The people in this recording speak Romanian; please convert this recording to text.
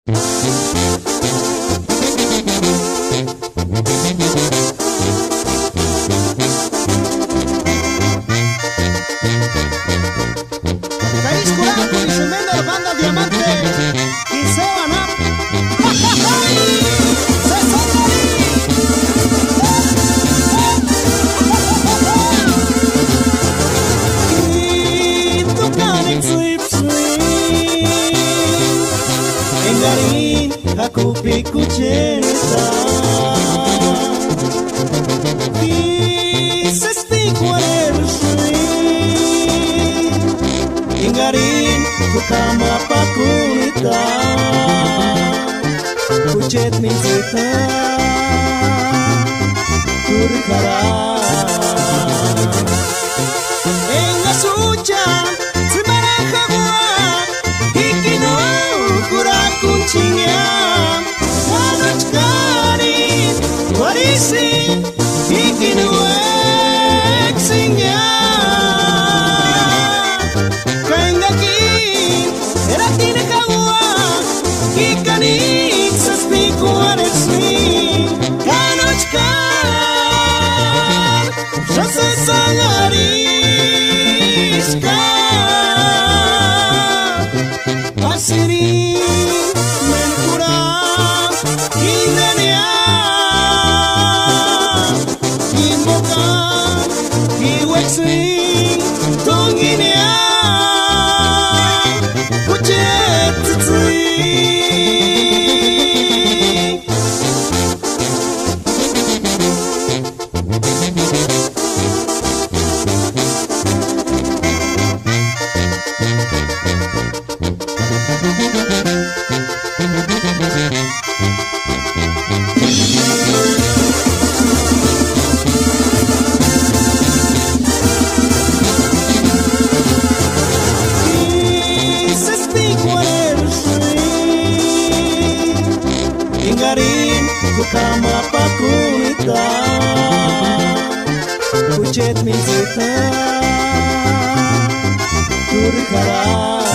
Caís Curaco y su menor banda Diamante y se van a y tocar en sweep en Garín a Cupi Cucheta y se estigua el Garin ku kama pakunita Kuchet mincita Kurkara En la sucha Tsimareja gua Hikino kurakunchinya Manach Garin Warisi Hikino exinya Ikanik saspiku aresmi Kanochkar Shase sangariska Asiri menkura Indenia Imboka Iwexi Tonginia Kuchet Garin ku kama pakunita Kuchet mincita Kurkara